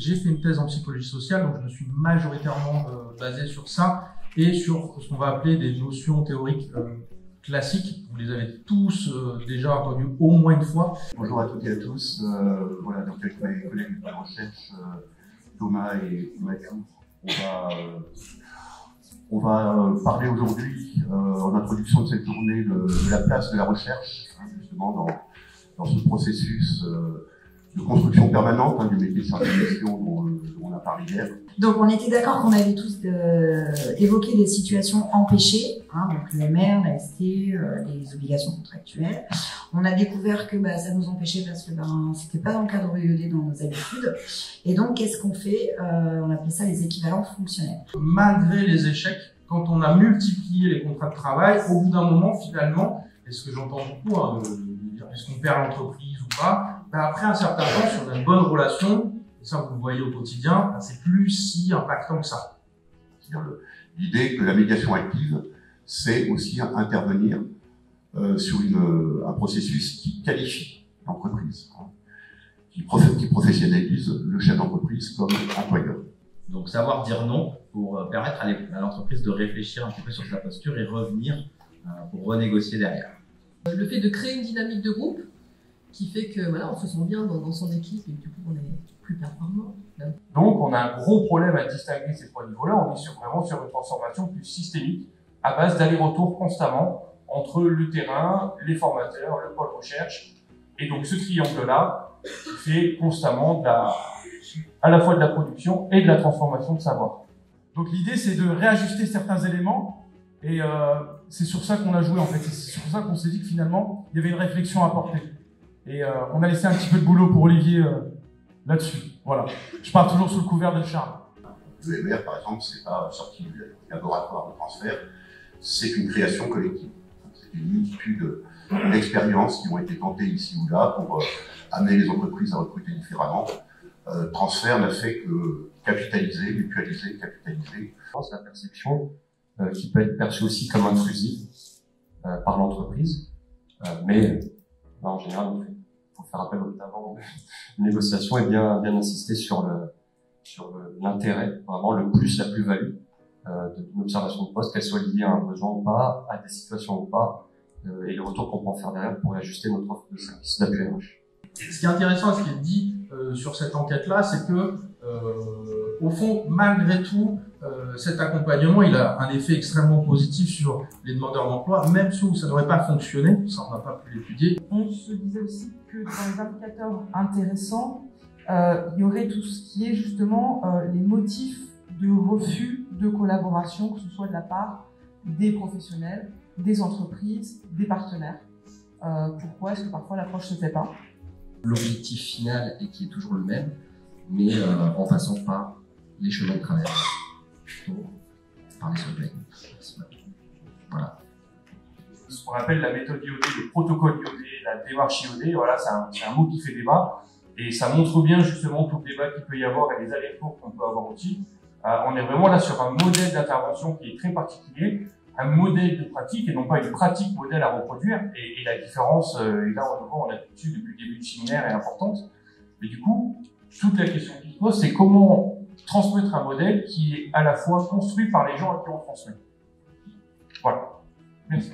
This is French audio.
J'ai fait une thèse en psychologie sociale, donc je me suis majoritairement basé sur ça et sur ce qu'on va appeler des notions théoriques classiques. Vous les avez tous déjà entendues au moins une fois. Bonjour à toutes et à tous. Voilà, donc avec mes collègues de recherche, Thomas et Mathieu, on va parler aujourd'hui, en introduction de cette journée, de la place de la recherche, justement, dans ce processus de construction permanente du métier de chargé de mission dont on a parlé hier. Donc on était d'accord qu'on avait tous évoqué des situations empêchées, donc l'MR, la ST, les obligations contractuelles. On a découvert que ça nous empêchait parce que c'était pas dans le cadre EED dans nos habitudes. Et donc qu'est-ce qu'on fait? On appelait ça les équivalents fonctionnels. Malgré les échecs, quand on a multiplié les contrats de travail, au bout d'un moment finalement, et ce que j'entends beaucoup, de dire est-ce qu'on perd l'entreprise ou pas, après un certain temps, si on a une bonne relation, et ça vous le voyez au quotidien, c'est plus si impactant que ça. C'est-à-dire l'idée que la médiation active, c'est aussi intervenir sur un processus qui qualifie l'entreprise, qui professionnalise le chef d'entreprise comme employeur. Donc savoir dire non pour permettre à l'entreprise de réfléchir un petit peu sur sa posture et revenir pour renégocier derrière. Le fait de créer une dynamique de groupe qui fait que on se sent bien dans son équipe et du coup on est plus performant. Donc on a un gros problème à distinguer ces trois niveaux-là. On est vraiment sur une transformation plus systémique à base d'aller-retour constamment entre le terrain, les formateurs, le pôle recherche et donc ce triangle-là qui fait constamment à la fois de la production et de la transformation de savoir. Donc l'idée c'est de réajuster certains éléments et c'est sur ça qu'on a joué en fait. C'est sur ça qu'on s'est dit que finalement il y avait une réflexion à apporter. Et on a laissé un petit peu de boulot pour Olivier là-dessus. Voilà. Je pars toujours sous le couvert de Charles. Le MR, par exemple, c'est pas sorti du laboratoire de transfert, c'est une création collective. C'est une multitude d'expériences qui ont été tentées ici ou là pour amener les entreprises à recruter différemment. Transfert n'a fait que capitaliser, mutualiser, capitaliser. Je pense que la perception qui peut être perçue aussi comme intrusive par l'entreprise, mais en général, il faut faire appel au talent de négociation et bien insister sur l'intérêt, vraiment le plus, la plus-value d'une observation de poste, qu'elle soit liée à un besoin ou pas, à des situations ou pas, et le retour qu'on peut en faire derrière pour ajuster notre offre de service d'appui RH. Ce qui est intéressant, ce qui est dit sur cette enquête-là, c'est que, au fond, malgré tout, cet accompagnement, il a un effet extrêmement positif sur les demandeurs d'emploi, même si ça n'aurait pas fonctionné, ça on n'a pas pu l'étudier. On se disait aussi que dans les indicateurs intéressants, il y aurait tout ce qui est justement les motifs de refus de collaboration, que ce soit de la part des professionnels, des entreprises, des partenaires. Pourquoi est-ce que parfois l'approche ne se fait pas? L'objectif final est qui est toujours le même, mais en passant par les chemins de travers, plutôt par les soldats. Voilà. Ce qu'on appelle la méthode IoT, le protocole IoT, la démarche IoT, voilà, c'est un mot qui fait débat, et ça montre bien justement tout le débat qu'il peut y avoir et les allers-retours qu'on peut avoir aussi. On est vraiment là sur un modèle d'intervention qui est très particulier, un modèle de pratique et non pas une pratique modèle à reproduire. Et la différence, et là on a dessus depuis le début du séminaire, est importante. Mais du coup, toute la question qui se pose, c'est comment transmettre un modèle qui est à la fois construit par les gens à qui on transmet. Voilà. Merci.